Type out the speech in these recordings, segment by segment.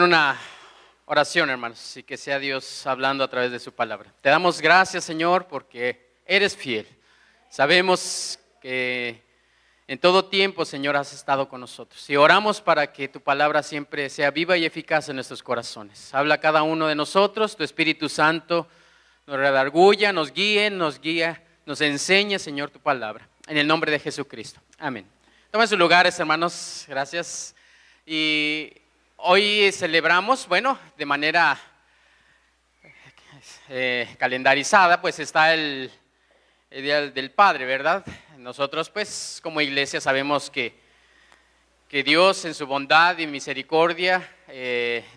hacer una oración, hermanos, y que sea Dios hablando a través de su palabra. Te damos gracias, Señor, porque eres fiel. Sabemos que en todo tiempo, Señor, has estado con nosotros. Y oramos para que tu palabra siempre sea viva y eficaz en nuestros corazones. Habla a cada uno de nosotros, tu Espíritu Santo nos redarguya, nos guía, nos enseñe, Señor, tu palabra. En el nombre de Jesucristo. Amén. Tomen sus lugares, hermanos. Gracias. Y hoy celebramos, bueno, de manera calendarizada, pues está el Día del Padre, ¿verdad? Nosotros, pues, como iglesia sabemos que Dios en su bondad y misericordia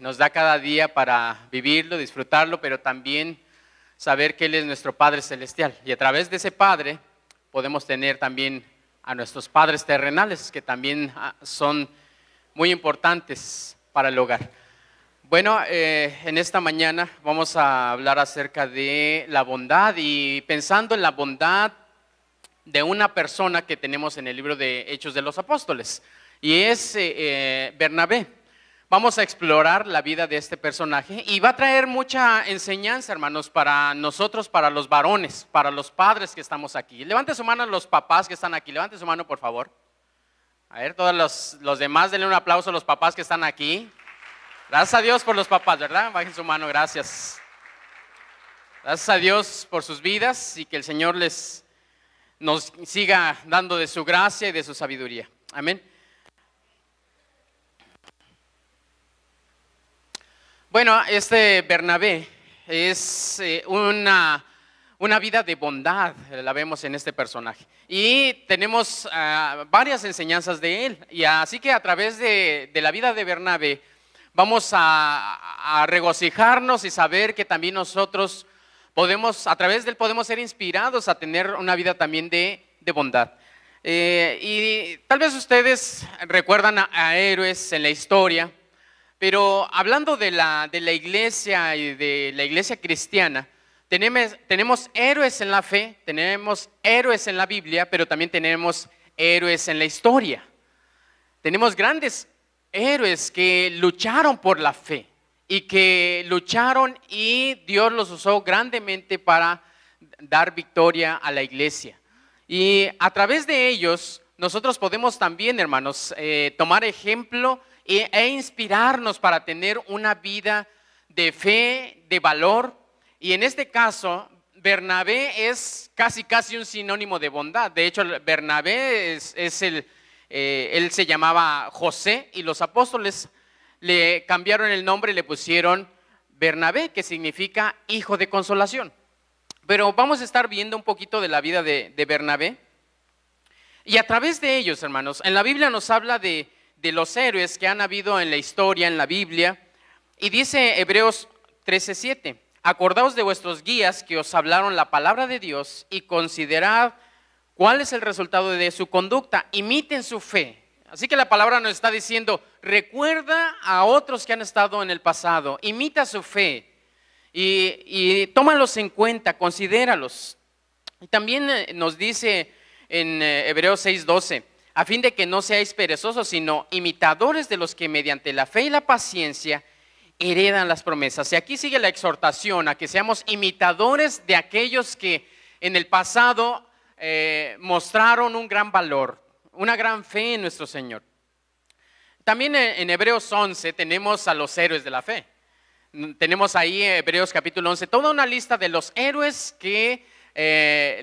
nos da cada día para vivirlo, disfrutarlo, pero también saber que Él es nuestro Padre Celestial. Y a través de ese Padre podemos tener también a nuestros padres terrenales, que también son muy importantes para el hogar. Bueno, en esta mañana vamos a hablar acerca de la bondad y pensando en la bondad de una persona que tenemos en el libro de Hechos de los Apóstoles, y es Bernabé. Vamos a explorar la vida de este personaje y va a traer mucha enseñanza, hermanos, para nosotros, para los varones, para los padres que estamos aquí. Levante su mano los papás que están aquí, levante su mano por favor. A ver, todos los demás, denle un aplauso a los papás que están aquí. Gracias a Dios por los papás, ¿verdad? Bajen su mano, gracias. Gracias a Dios por sus vidas y que el Señor nos siga dando de su gracia y de su sabiduría. Amén. Bueno, este Bernabé es una vida de bondad, la vemos en este personaje. Y tenemos varias enseñanzas de él. Y así que a través de la vida de Bernabé vamos a regocijarnos y saber que también nosotros a través de él podemos ser inspirados a tener una vida también de bondad. Y tal vez ustedes recuerdan a héroes en la historia, pero hablando de la iglesia y de la iglesia cristiana, tenemos héroes en la fe, tenemos héroes en la Biblia, pero también tenemos héroes en la historia. Tenemos grandes héroes que lucharon por la fe y que lucharon y Dios los usó grandemente para dar victoria a la iglesia. Y a través de ellos nosotros podemos también, hermanos, tomar ejemplo e inspirarnos para tener una vida de fe, de valor. Y en este caso, Bernabé es casi un sinónimo de bondad. De hecho, Bernabé él se llamaba José y los apóstoles le cambiaron el nombre y le pusieron Bernabé, que significa hijo de consolación. Pero vamos a estar viendo un poquito de la vida de Bernabé. Y a través de ellos, hermanos, en la Biblia nos habla de los héroes que han habido en la historia, en la Biblia. Y dice Hebreos 13:7, acordaos de vuestros guías que os hablaron la palabra de Dios y considerad cuál es el resultado de su conducta, imiten su fe. Así que la palabra nos está diciendo, recuerda a otros que han estado en el pasado, imita su fe y tómalos en cuenta, considéralos. Y también nos dice en Hebreos 6:12, a fin de que no seáis perezosos, sino imitadores de los que mediante la fe y la paciencia heredan las promesas. Y aquí sigue la exhortación a que seamos imitadores de aquellos que en el pasado mostraron un gran valor, una gran fe en nuestro Señor. También en Hebreos 11 tenemos a los héroes de la fe. Tenemos ahí Hebreos capítulo 11, toda una lista de los héroes que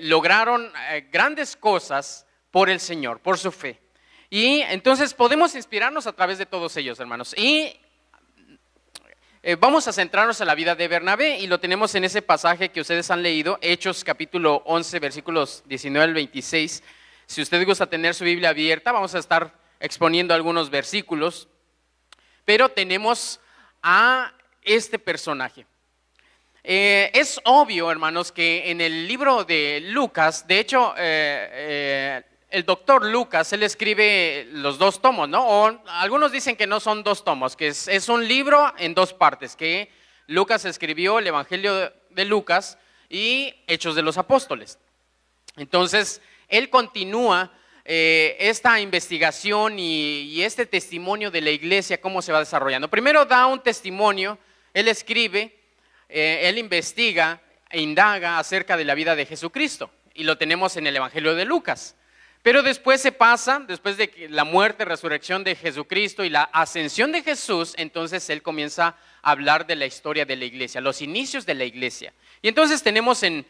lograron grandes cosas por el Señor, por su fe. Y entonces podemos inspirarnos a través de todos ellos, hermanos. Y vamos a centrarnos en la vida de Bernabé y lo tenemos en ese pasaje que ustedes han leído, Hechos capítulo 11, versículos 19 al 26. Si usted gusta tener su Biblia abierta, vamos a estar exponiendo algunos versículos, pero tenemos a este personaje. Es obvio, hermanos, que en el libro de Lucas, de hecho, el doctor Lucas, él escribe los 2 tomos, ¿no? O algunos dicen que no son 2 tomos, que es un libro en 2 partes, que Lucas escribió el Evangelio de Lucas y Hechos de los Apóstoles. Entonces, él continúa esta investigación y este testimonio de la iglesia, cómo se va desarrollando. Primero da un testimonio, él escribe, él investiga e indaga acerca de la vida de Jesucristo, y lo tenemos en el Evangelio de Lucas. Pero después se pasa, después de la muerte, resurrección de Jesucristo y la ascensión de Jesús, entonces él comienza a hablar de la historia de la iglesia, los inicios de la iglesia. Y entonces tenemos en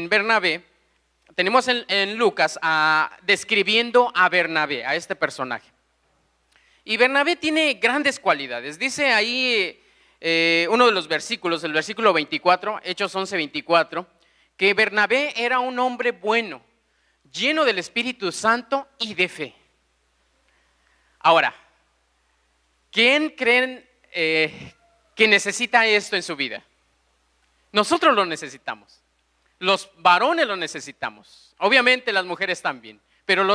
Bernabé, tenemos en Lucas describiendo a Bernabé, a este personaje. Y Bernabé tiene grandes cualidades. Dice ahí uno de los versículos, el versículo 24, Hechos 11:24, que Bernabé era un hombre bueno, lleno del Espíritu Santo y de fe. Ahora, ¿quién creen que necesita esto en su vida? Nosotros lo necesitamos. Los varones lo necesitamos. Obviamente las mujeres también. Pero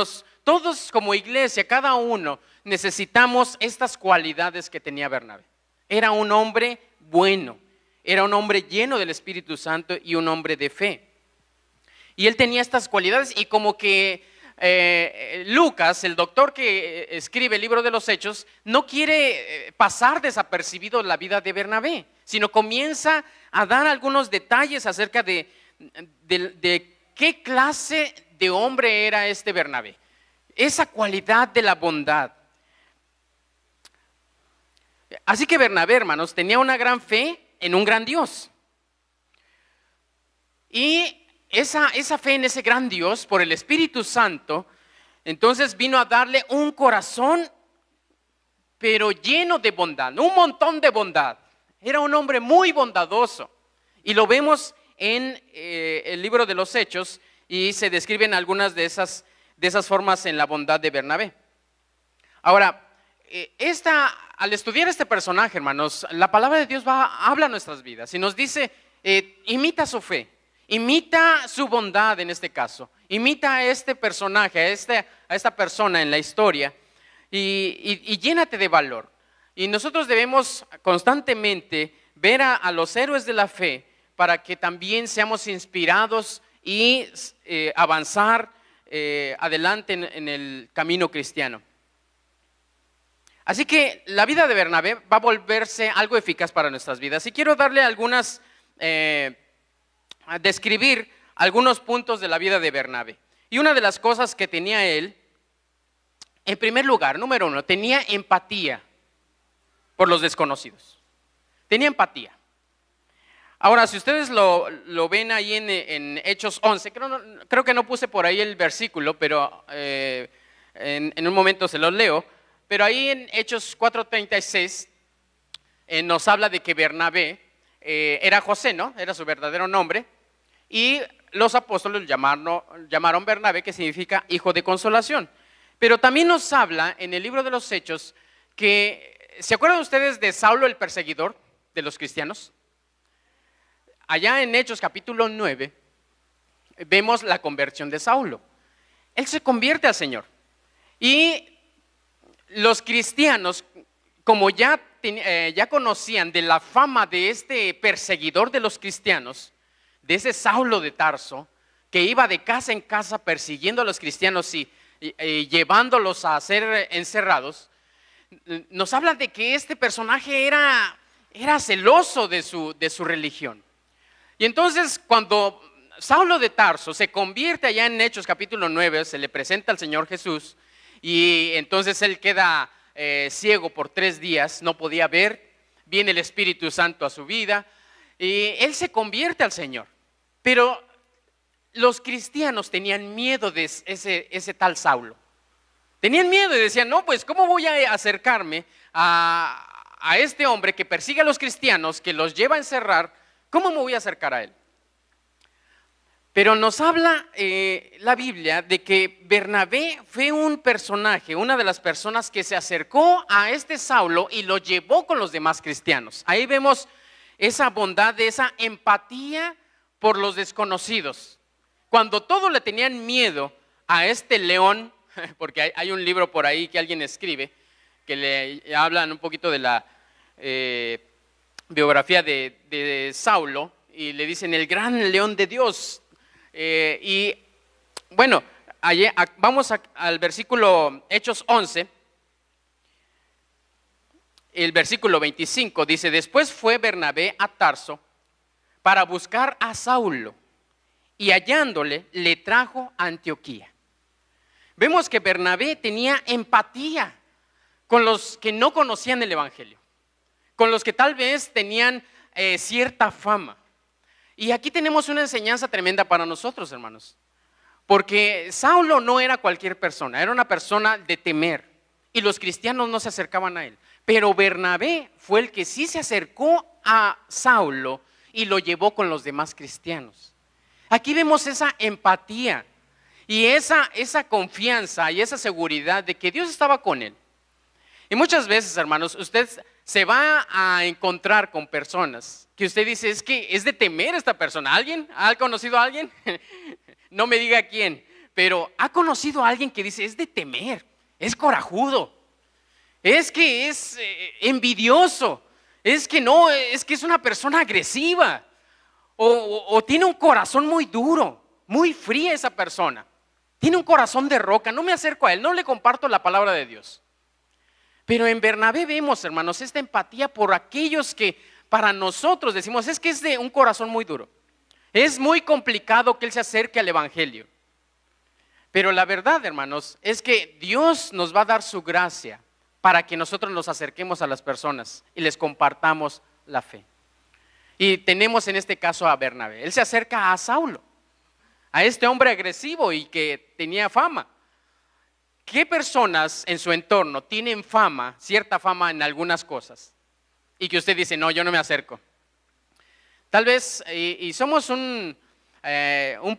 todos como iglesia, cada uno, necesitamos estas cualidades que tenía Bernabé. Era un hombre bueno. Era un hombre lleno del Espíritu Santo y un hombre de fe. Y él tenía estas cualidades, y como que Lucas, el doctor que escribe el libro de los Hechos, no quiere pasar desapercibido la vida de Bernabé, sino comienza a dar algunos detalles acerca de qué clase de hombre era este Bernabé. Esa cualidad de la bondad. Así que Bernabé, hermanos, tenía una gran fe en un gran Dios. Y esa fe en ese gran Dios, por el Espíritu Santo, entonces vino a darle un corazón, pero lleno de bondad, un montón de bondad. Era un hombre muy bondadoso. Y lo vemos en el libro de los Hechos, y se describen algunas de esas formas en la bondad de Bernabé. Ahora, al estudiar este personaje, hermanos, la palabra de Dios habla a nuestras vidas y nos dice, imita su fe. Imita su bondad en este caso, imita a este personaje, a esta persona en la historia, y llénate de valor. Y nosotros debemos constantemente ver a los héroes de la fe para que también seamos inspirados y avanzar adelante en el camino cristiano. Así que la vida de Bernabé va a volverse algo eficaz para nuestras vidas. Y quiero darle a describir algunos puntos de la vida de Bernabé. Y una de las cosas que tenía él, en primer lugar, número uno, tenía empatía por los desconocidos. Tenía empatía. Ahora, si ustedes lo ven ahí en Hechos 11, creo que no puse por ahí el versículo, pero en un momento se los leo. Pero ahí en Hechos 4:36 nos habla de que Bernabé era José, ¿no? Era su verdadero nombre. Y los apóstoles llamaron Bernabé, que significa hijo de consolación. Pero también nos habla en el libro de los Hechos que, ¿se acuerdan ustedes de Saulo el perseguidor de los cristianos? Allá en Hechos capítulo 9 vemos la conversión de Saulo. Él se convierte al Señor. Y los cristianos, como ya conocían de la fama de este perseguidor de los cristianos, de ese Saulo de Tarso, que iba de casa en casa persiguiendo a los cristianos y llevándolos a ser encerrados, nos habla de que este personaje era celoso de su religión. Y entonces cuando Saulo de Tarso se convierte allá en Hechos capítulo 9, se le presenta al Señor Jesús, y entonces él queda ciego por 3 días, no podía ver, viene el Espíritu Santo a su vida, y él se convierte al Señor. Pero los cristianos tenían miedo de ese tal Saulo. Tenían miedo y decían, no, pues ¿cómo voy a acercarme a este hombre que persigue a los cristianos, que los lleva a encerrar? ¿Cómo me voy a acercar a él? Pero nos habla la Biblia de que Bernabé fue un personaje, una de las personas que se acercó a este Saulo y lo llevó con los demás cristianos. Ahí vemos esa bondad, esa empatía por los desconocidos. Cuando todos le tenían miedo a este león, porque hay un libro por ahí que alguien escribe, que le hablan un poquito de la biografía de Saulo, y le dicen el gran león de Dios. Y bueno, Vamos al versículo Hechos 11, el versículo 25, dice: después fue Bernabé a Tarso para buscar a Saulo, y hallándole, le trajo a Antioquía. Vemos que Bernabé tenía empatía con los que no conocían el evangelio, con los que tal vez tenían cierta fama. Y aquí tenemos una enseñanza tremenda para nosotros, hermanos, porque Saulo no era cualquier persona, era una persona de temer, y los cristianos no se acercaban a él. Pero Bernabé fue el que sí se acercó a Saulo y lo llevó con los demás cristianos. Aquí vemos esa empatía y esa confianza y esa seguridad de que Dios estaba con él. Y muchas veces, hermanos, usted se va a encontrar con personas que usted dice: es que es de temer esta persona. ¿Alguien? ¿Ha conocido a alguien? No me diga quién, pero ha conocido a alguien que dice: es de temer, es corajudo, es que es envidioso, es que no, es que es una persona agresiva, o tiene un corazón muy duro, muy fría esa persona, tiene un corazón de roca, no me acerco a él, no le comparto la palabra de Dios. Pero en Bernabé vemos, hermanos, esta empatía por aquellos que para nosotros decimos: es que es de un corazón muy duro, es muy complicado que él se acerque al evangelio. Pero la verdad, hermanos, es que Dios nos va a dar su gracia para que nosotros nos acerquemos a las personas y les compartamos la fe. Y tenemos en este caso a Bernabé. Él se acerca a Saulo, a este hombre agresivo y que tenía fama. ¿Qué personas en su entorno tienen fama, cierta fama en algunas cosas, y que usted dice: no, yo no me acerco? Tal vez, y somos un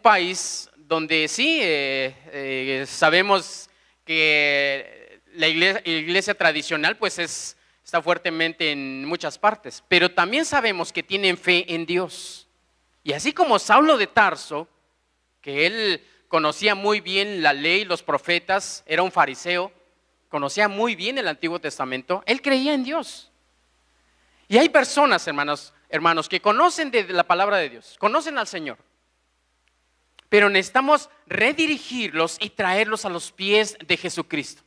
país donde sí sabemos que la iglesia tradicional pues está fuertemente en muchas partes, pero también sabemos que tienen fe en Dios. Y así como Saulo de Tarso, que él conocía muy bien la ley, los profetas, era un fariseo, conocía muy bien el Antiguo Testamento, él creía en Dios. Y hay personas, hermanos, que conocen de la palabra de Dios, conocen al Señor, pero necesitamos redirigirlos y traerlos a los pies de Jesucristo.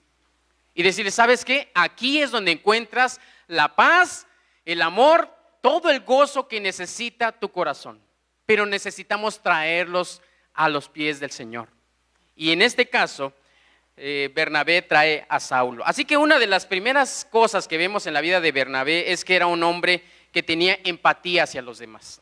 Y decirles: ¿sabes qué? Aquí es donde encuentras la paz, el amor, todo el gozo que necesita tu corazón. Pero necesitamos traerlos a los pies del Señor. Y en este caso, Bernabé trae a Saulo. Así que una de las primeras cosas que vemos en la vida de Bernabé es que era un hombre que tenía empatía hacia los demás.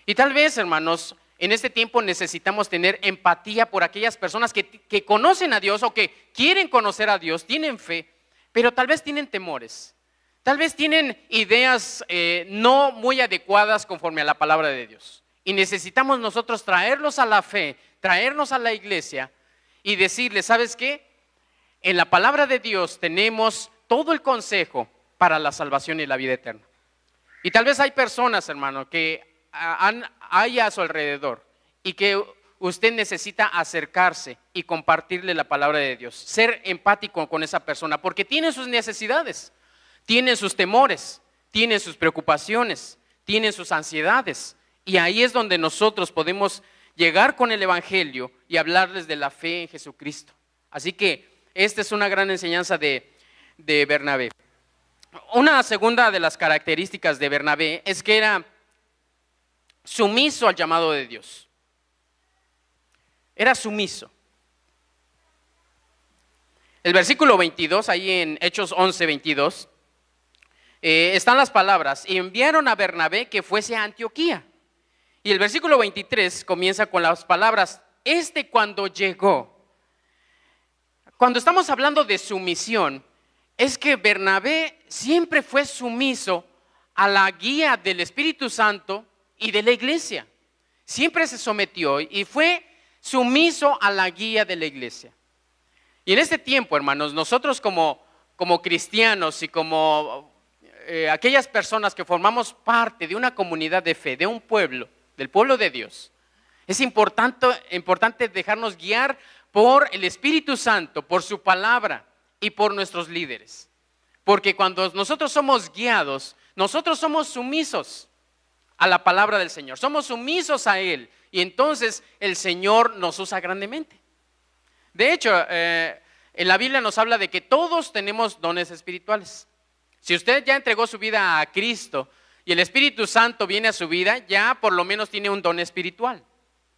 Y tal vez, hermanos, en este tiempo necesitamos tener empatía por aquellas personas que conocen a Dios o que quieren conocer a Dios, tienen fe, pero tal vez tienen temores. Tal vez tienen ideas no muy adecuadas conforme a la palabra de Dios. Y necesitamos nosotros traerlos a la fe, traernos a la iglesia y decirles: ¿sabes qué? En la palabra de Dios tenemos todo el consejo para la salvación y la vida eterna. Y tal vez hay personas, hermano, que hay a su alrededor y que usted necesita acercarse y compartirle la palabra de Dios, ser empático con esa persona, porque tiene sus necesidades, tiene sus temores, tiene sus preocupaciones, tiene sus ansiedades. Y ahí es donde nosotros podemos llegar con el evangelio y hablarles de la fe en Jesucristo. Así que esta es una gran enseñanza de Bernabé. Una segunda de las características de Bernabé es que era sumiso al llamado de Dios. Era sumiso. El versículo 22, ahí en Hechos 11, 22, están las palabras: y enviaron a Bernabé que fuese a Antioquía. Y el versículo 23 comienza con las palabras: cuando llegó. Cuando estamos hablando de sumisión, es que Bernabé siempre fue sumiso a la guía del Espíritu Santo y de la iglesia. Siempre se sometió y fue sumiso a la guía de la iglesia. Y en este tiempo, hermanos, nosotros como cristianos y como aquellas personas que formamos parte de una comunidad de fe, de un pueblo, del pueblo de Dios, es importante dejarnos guiar por el Espíritu Santo, por su palabra y por nuestros líderes. Porque cuando nosotros somos guiados, nosotros somos sumisos a la palabra del Señor, somos sumisos a Él, y entonces el Señor nos usa grandemente. De hecho, en la Biblia nos habla de que todos tenemos dones espirituales. Si usted ya entregó su vida a Cristo y el Espíritu Santo viene a su vida, ya por lo menos tiene un don espiritual,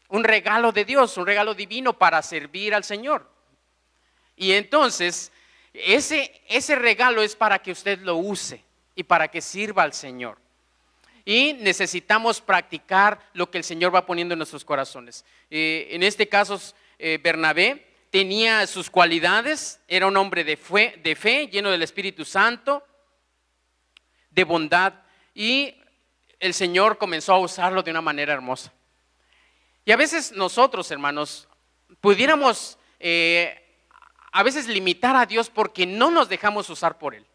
un regalo de Dios, un regalo divino para servir al Señor. Y entonces, ese regalo es para que usted lo use y para que sirva al Señor. Y necesitamos practicar lo que el Señor va poniendo en nuestros corazones. En este caso, Bernabé tenía sus cualidades, era un hombre de fe, lleno del Espíritu Santo, de bondad, y el Señor comenzó a usarlo de una manera hermosa. Y a veces nosotros, hermanos, pudiéramos a veces limitar a Dios porque no nos dejamos usar por Él,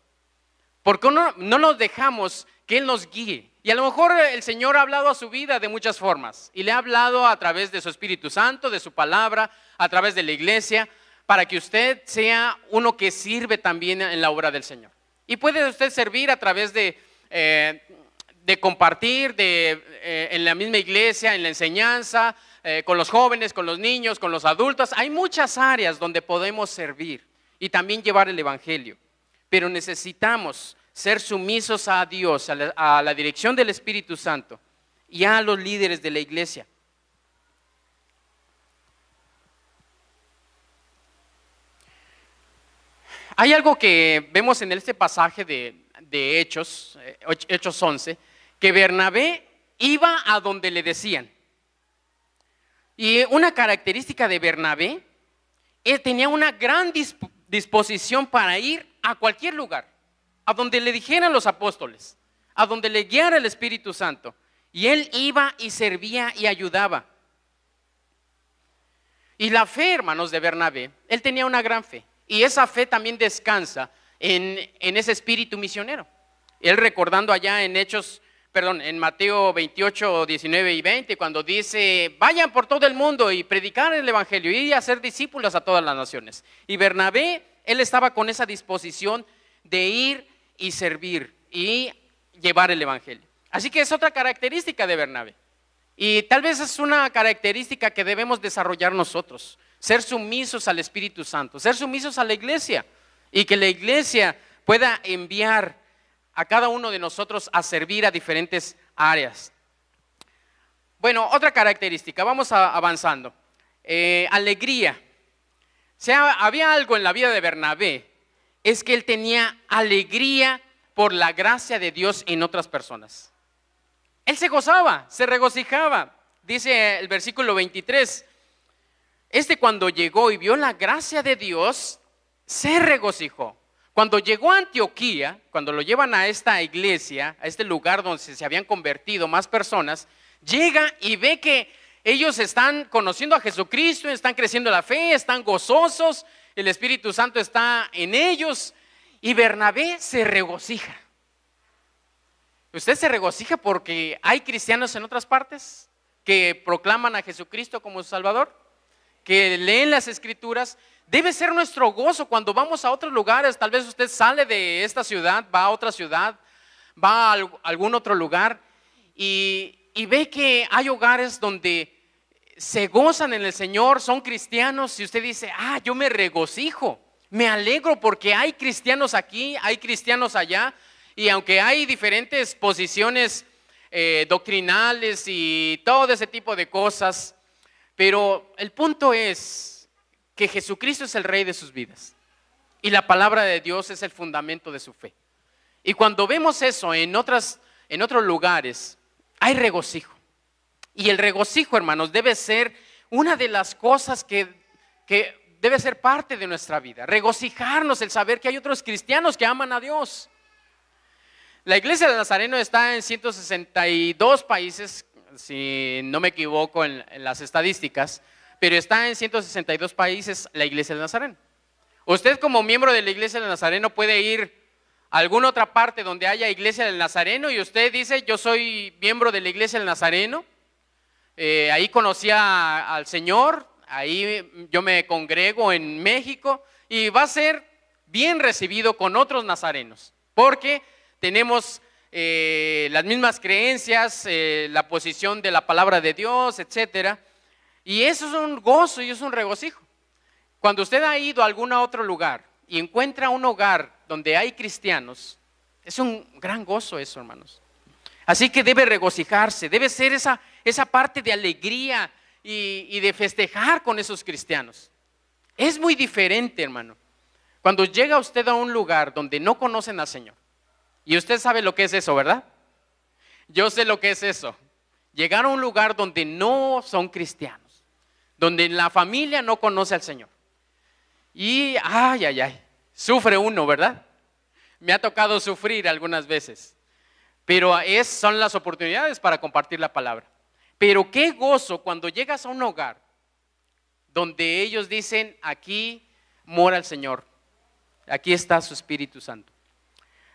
porque no nos dejamos que Él nos guíe. Y a lo mejor el Señor ha hablado a su vida de muchas formas, y le ha hablado a través de su Espíritu Santo, de su palabra, a través de la iglesia, para que usted sea uno que sirve también en la obra del Señor. Y puede usted servir a través de compartir en la misma iglesia, en la enseñanza, con los jóvenes, con los niños, con los adultos. Hay muchas áreas donde podemos servir y también llevar el evangelio, pero necesitamos ser sumisos a Dios, a la dirección del Espíritu Santo y a los líderes de la iglesia. Hay algo que vemos en este pasaje de Hechos 11, que Bernabé iba a donde le decían. Y una característica de Bernabé, él tenía una gran disposición para ir a cualquier lugar, a donde le dijeran los apóstoles, a donde le guiara el Espíritu Santo. Y él iba y servía y ayudaba. Y la fe, hermanos, de Bernabé, él tenía una gran fe. Y esa fe también descansa en ese espíritu misionero. Él recordando allá en Mateo 28, 19 y 20, cuando dice, vayan por todo el mundo y predicar el evangelio y hacer discípulos a todas las naciones. Y Bernabé, él estaba con esa disposición de ir y servir y llevar el evangelio. Así que es otra característica de Bernabé. Y tal vez es una característica que debemos desarrollar nosotros. Ser sumisos al Espíritu Santo, ser sumisos a la iglesia, y que la iglesia pueda enviar a cada uno de nosotros a servir a diferentes áreas. Bueno, otra característica, vamos avanzando. Alegría. O sea, había algo en la vida de Bernabé, es que él tenía alegría por la gracia de Dios en otras personas. Él se gozaba, se regocijaba. Dice el versículo 23, cuando llegó y vio la gracia de Dios, se regocijó. Cuando llegó a Antioquía, cuando lo llevan a esta iglesia, a este lugar donde se habían convertido más personas, llega y ve que ellos están conociendo a Jesucristo, están creciendo la fe, están gozosos, el Espíritu Santo está en ellos, y Bernabé se regocija. ¿Usted se regocija porque hay cristianos en otras partes que proclaman a Jesucristo como su Salvador, que leen las Escrituras? Debe ser nuestro gozo cuando vamos a otros lugares. Tal vez usted sale de esta ciudad, va a otra ciudad, va a algún otro lugar y ve que hay hogares donde se gozan en el Señor, son cristianos, y usted dice, yo me regocijo, me alegro porque hay cristianos aquí, hay cristianos allá. Y aunque hay diferentes posiciones doctrinales y todo ese tipo de cosas, pero el punto es que Jesucristo es el Rey de sus vidas y la palabra de Dios es el fundamento de su fe. Y cuando vemos eso en otros lugares, hay regocijo. Y el regocijo, hermanos, debe ser una de las cosas que debe ser parte de nuestra vida. Regocijarnos, el saber que hay otros cristianos que aman a Dios. La iglesia de Nazareno está en 162 países, si no me equivoco en las estadísticas, pero está en 162 países la iglesia de Nazareno. Usted como miembro de la iglesia de Nazareno puede ir a alguna otra parte donde haya iglesia del Nazareno y usted dice, yo soy miembro de la iglesia del Nazareno, ahí conocí al Señor, ahí yo me congrego en México, y va a ser bien recibido con otros nazarenos, porque tenemos las mismas creencias, la posición de la palabra de Dios, etcétera. Y eso es un gozo y es un regocijo. Cuando usted ha ido a algún otro lugar y encuentra un hogar donde hay cristianos, es un gran gozo eso, hermanos. Así que debe regocijarse, debe ser esa parte de alegría y de festejar con esos cristianos. Es muy diferente, hermano, cuando llega usted a un lugar donde no conocen al Señor. Y usted sabe lo que es eso, ¿verdad? Yo sé lo que es eso. Llegar a un lugar donde no son cristianos, donde la familia no conoce al Señor. Y, sufre uno, ¿verdad? Me ha tocado sufrir algunas veces. Pero son las oportunidades para compartir la palabra. Pero qué gozo cuando llegas a un hogar donde ellos dicen, aquí mora el Señor, aquí está su Espíritu Santo.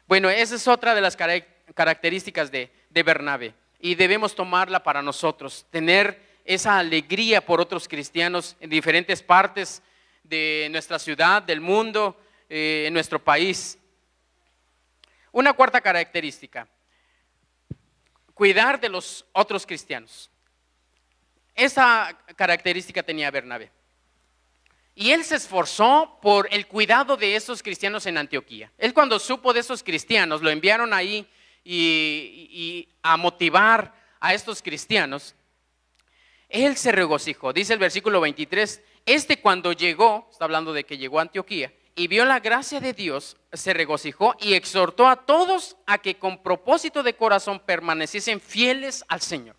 Bueno, esa es otra de las características de Bernabé y debemos tomarla para nosotros, tener esa alegría por otros cristianos en diferentes partes de nuestra ciudad, del mundo, en nuestro país. Una cuarta característica, cuidar de los otros cristianos. Esa característica tenía Bernabé. Y él se esforzó por el cuidado de esos cristianos en Antioquía. Él cuando supo de esos cristianos, lo enviaron ahí y a motivar a estos cristianos. Él se regocijó, dice el versículo 23, cuando llegó, está hablando de que llegó a Antioquía, y vio la gracia de Dios, se regocijó y exhortó a todos a que con propósito de corazón permaneciesen fieles al Señor.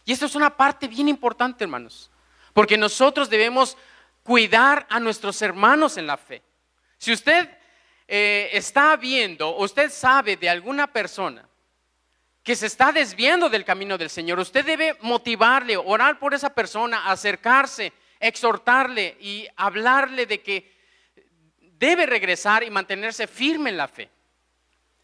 Y esto es una parte bien importante, hermanos, porque nosotros debemos cuidar a nuestros hermanos en la fe. Si usted está viendo, usted sabe de alguna persona que se está desviando del camino del Señor, usted debe motivarle, orar por esa persona, acercarse, exhortarle y hablarle de que debe regresar y mantenerse firme en la fe.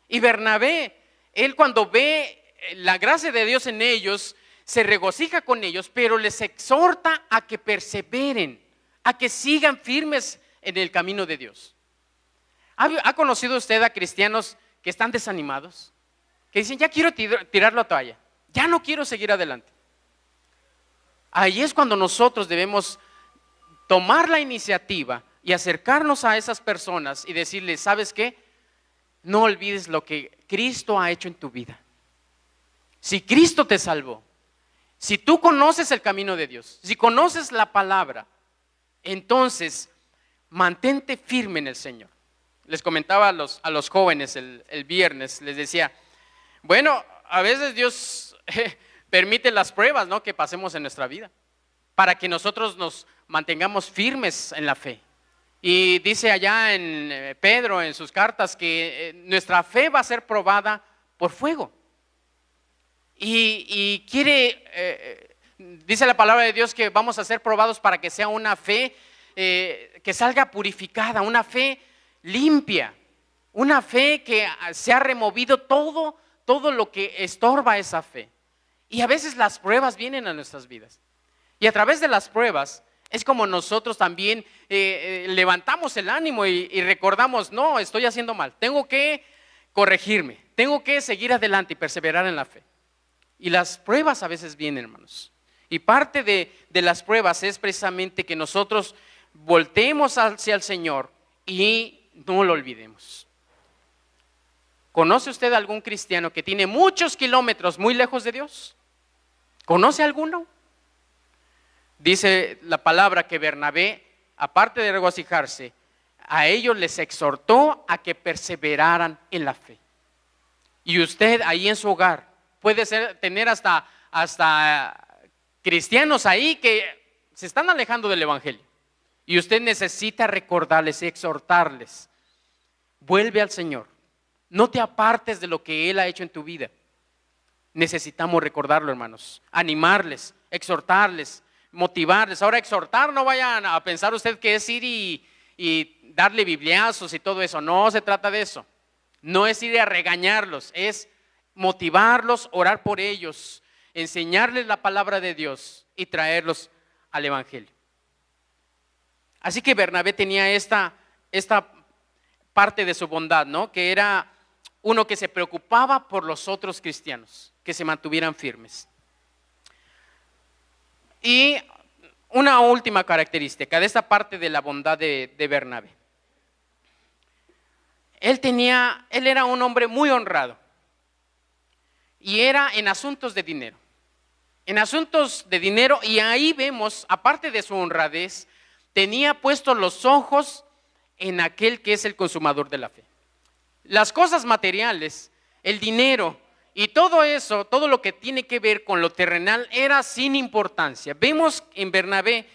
Y Bernabé, él cuando ve la gracia de Dios en ellos, se regocija con ellos, pero les exhorta a que perseveren, a que sigan firmes en el camino de Dios. ¿Ha conocido usted a cristianos que están desanimados? Que dicen, ya quiero tirar la toalla, ya no quiero seguir adelante. Ahí es cuando nosotros debemos tomar la iniciativa y acercarnos a esas personas y decirles, ¿sabes qué? No olvides lo que Cristo ha hecho en tu vida. Si Cristo te salvó, si tú conoces el camino de Dios, si conoces la palabra, entonces mantente firme en el Señor. Les comentaba a los jóvenes el viernes, les decía, bueno, a veces Dios permite las pruebas, ¿no?, que pasemos en nuestra vida, para que nosotros nos mantengamos firmes en la fe. Y dice allá en Pedro, en sus cartas, que nuestra fe va a ser probada por fuego. Y dice la palabra de Dios que vamos a ser probados para que sea una fe que salga purificada, una fe limpia, una fe que se ha removido todo lo que estorba esa fe. Y a veces las pruebas vienen a nuestras vidas. Y a través de las pruebas es como nosotros también levantamos el ánimo y recordamos, no, estoy haciendo mal, tengo que corregirme, tengo que seguir adelante y perseverar en la fe. Y las pruebas a veces vienen, hermanos. Y parte de las pruebas es precisamente que nosotros volteemos hacia el Señor y no lo olvidemos. ¿Conoce usted algún cristiano que tiene muchos kilómetros muy lejos de Dios? ¿Conoce alguno? Dice la palabra que Bernabé, aparte de regocijarse, a ellos les exhortó a que perseveraran en la fe. Y usted ahí en su hogar puede tener hasta cristianos ahí que se están alejando del evangelio. Y usted necesita recordarles y exhortarles. Vuelve al Señor. No te apartes de lo que Él ha hecho en tu vida. Necesitamos recordarlo, hermanos. Animarles, exhortarles, motivarles. Ahora, exhortar, no vayan a pensar usted que es ir y darle bibliazos y todo eso. No se trata de eso. No es ir a regañarlos, es motivarlos, orar por ellos, enseñarles la palabra de Dios y traerlos al evangelio. Así que Bernabé tenía esta parte de su bondad, ¿no?, que era uno que se preocupaba por los otros cristianos, que se mantuvieran firmes. Y una última característica de esta parte de la bondad de Bernabé. Él era un hombre muy honrado y era en asuntos de dinero. En asuntos de dinero, y ahí vemos, aparte de su honradez, tenía puestos los ojos en aquel que es el consumador de la fe. Las cosas materiales, el dinero y todo eso, todo lo que tiene que ver con lo terrenal era sin importancia. Vemos en Bernabé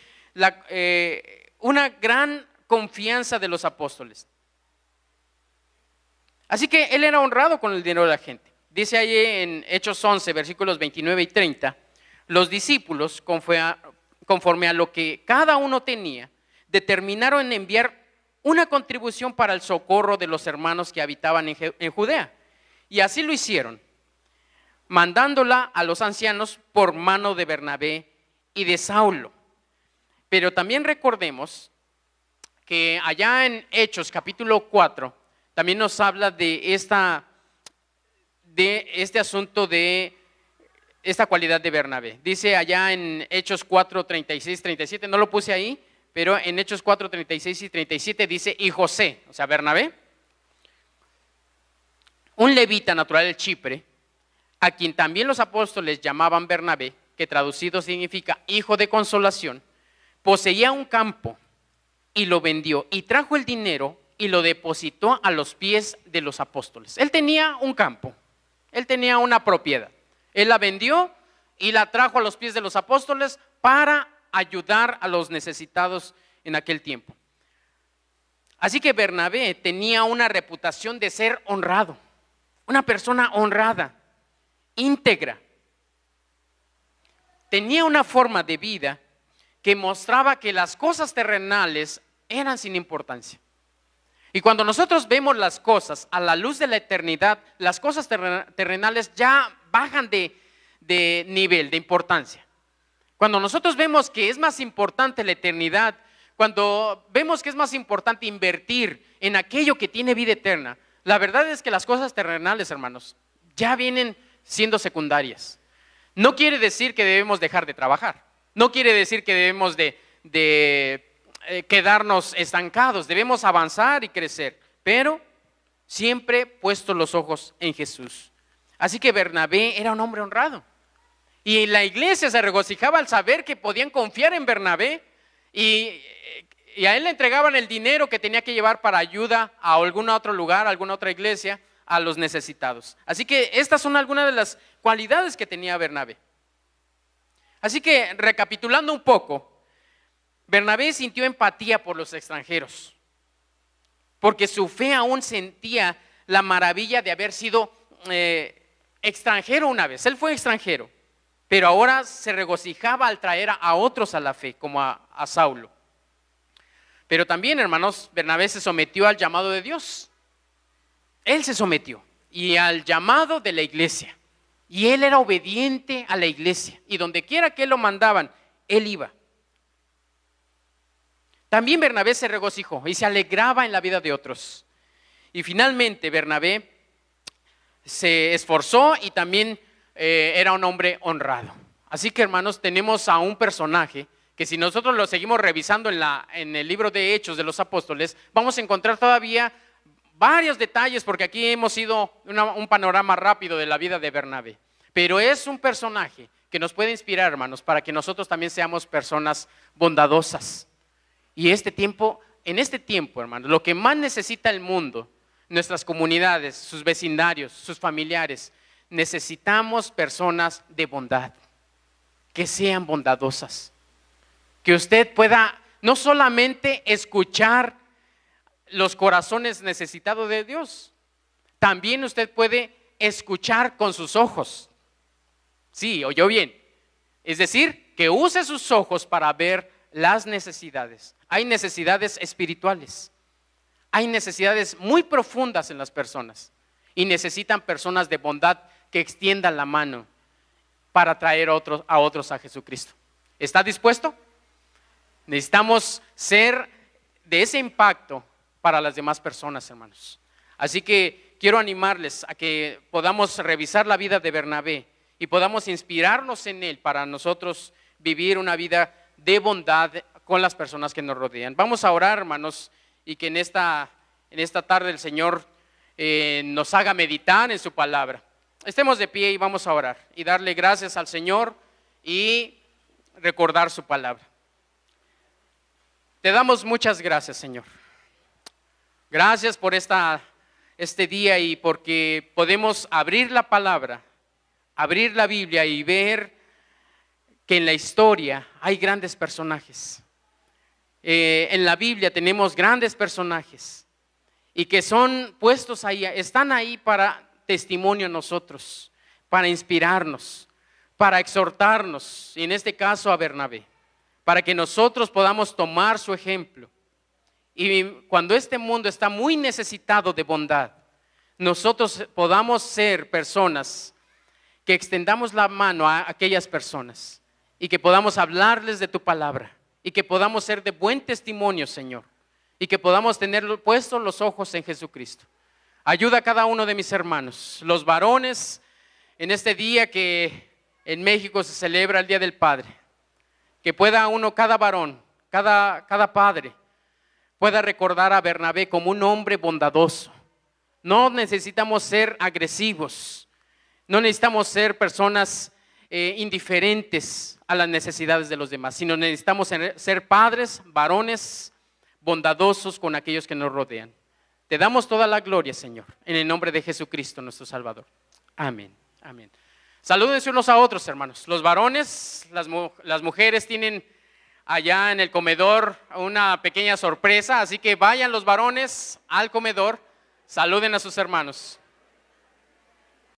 una gran confianza de los apóstoles. Así que él era honrado con el dinero de la gente. Dice ahí en Hechos 11, versículos 29 y 30, los discípulos, conforme a lo que cada uno tenía, determinaron en enviar una contribución para el socorro de los hermanos que habitaban en Judea. Y así lo hicieron, mandándola a los ancianos por mano de Bernabé y de Saulo. Pero también recordemos que allá en Hechos capítulo 4, también nos habla de este asunto de esta cualidad de Bernabé. Dice allá en Hechos 4, 36, 37, no lo puse ahí, pero en Hechos 4, 36 y 37 dice, y José, o sea, Bernabé, un levita natural de Chipre, a quien también los apóstoles llamaban Bernabé, que traducido significa hijo de consolación, poseía un campo y lo vendió y trajo el dinero y lo depositó a los pies de los apóstoles. Él tenía un campo, él tenía una propiedad. Él la vendió y la trajo a los pies de los apóstoles para ayudar a los necesitados en aquel tiempo. Así que Bernabé tenía una reputación de ser honrado, una persona honrada, íntegra. Tenía una forma de vida que mostraba que las cosas terrenales eran sin importancia. Y cuando nosotros vemos las cosas a la luz de la eternidad, las cosas terrenales ya bajan de nivel, de importancia. Cuando nosotros vemos que es más importante la eternidad, cuando vemos que es más importante invertir en aquello que tiene vida eterna, la verdad es que las cosas terrenales, hermanos, ya vienen siendo secundarias. No quiere decir que debemos dejar de trabajar, no quiere decir que debemos de quedarnos estancados, debemos avanzar y crecer, pero siempre puestos los ojos en Jesús. Así que Bernabé era un hombre honrado y la iglesia se regocijaba al saber que podían confiar en Bernabé y a él le entregaban el dinero que tenía que llevar para ayuda a algún otro lugar, a alguna otra iglesia, a los necesitados. Así que estas son algunas de las cualidades que tenía Bernabé. Así que recapitulando un poco, Bernabé sintió empatía por los extranjeros, porque su fe aún sentía la maravilla de haber sido extranjero una vez. Él fue extranjero, pero ahora se regocijaba al traer a otros a la fe, como a Saulo. Pero también, hermanos, Bernabé se sometió al llamado de Dios. Él se sometió y al llamado de la iglesia. Y él era obediente a la iglesia. Y donde quiera que lo mandaban, él iba. También Bernabé se regocijó y se alegraba en la vida de otros. Y finalmente Bernabé se esforzó y también era un hombre honrado. Así que, hermanos, tenemos a un personaje que si nosotros lo seguimos revisando en el libro de Hechos de los Apóstoles, vamos a encontrar todavía varios detalles, porque aquí hemos ido un panorama rápido de la vida de Bernabé. Pero es un personaje que nos puede inspirar, hermanos, para que nosotros también seamos personas bondadosas. Y en este tiempo, hermanos, lo que más necesita el mundo, nuestras comunidades, sus vecindarios, sus familiares, necesitamos personas de bondad, que sean bondadosas. Que usted pueda no solamente escuchar los corazones necesitados de Dios, también usted puede escuchar con sus ojos. Sí, oyó bien. Es decir, que use sus ojos para ver las necesidades. Hay necesidades espirituales, hay necesidades muy profundas en las personas y necesitan personas de bondad que extiendan la mano para traer a otros a Jesucristo. ¿Está dispuesto? Necesitamos ser de ese impacto para las demás personas, hermanos. Así que quiero animarles a que podamos revisar la vida de Bernabé y podamos inspirarnos en él para nosotros vivir una vida de bondad con las personas que nos rodean. Vamos a orar, hermanos, y que en esta tarde el Señor nos haga meditar en su palabra. Estemos de pie y vamos a orar y darle gracias al Señor y recordar su palabra. Te damos muchas gracias, Señor. Gracias por este día y porque podemos abrir la palabra, abrir la Biblia y ver que en la historia hay grandes personajes. En la Biblia tenemos grandes personajes y que son puestos ahí, están ahí para testimonio a nosotros, para inspirarnos, para exhortarnos, y en este caso a Bernabé, para que nosotros podamos tomar su ejemplo. Y cuando este mundo está muy necesitado de bondad, nosotros podamos ser personas que extendamos la mano a aquellas personas y que podamos hablarles de tu palabra y que podamos ser de buen testimonio, Señor, y que podamos tener puestos los ojos en Jesucristo. Ayuda a cada uno de mis hermanos, los varones, en este día que en México se celebra el Día del Padre, que pueda uno, cada varón, cada padre, pueda recordar a Bernabé como un hombre bondadoso. No necesitamos ser agresivos, no necesitamos ser personas indiferentes a las necesidades de los demás, sino necesitamos ser padres, varones, bondadosos con aquellos que nos rodean. Te damos toda la gloria, Señor, en el nombre de Jesucristo, nuestro Salvador. Amén, amén. Salúdense unos a otros, hermanos. Los varones, las mujeres tienen allá en el comedor una pequeña sorpresa, así que vayan los varones al comedor, saluden a sus hermanos.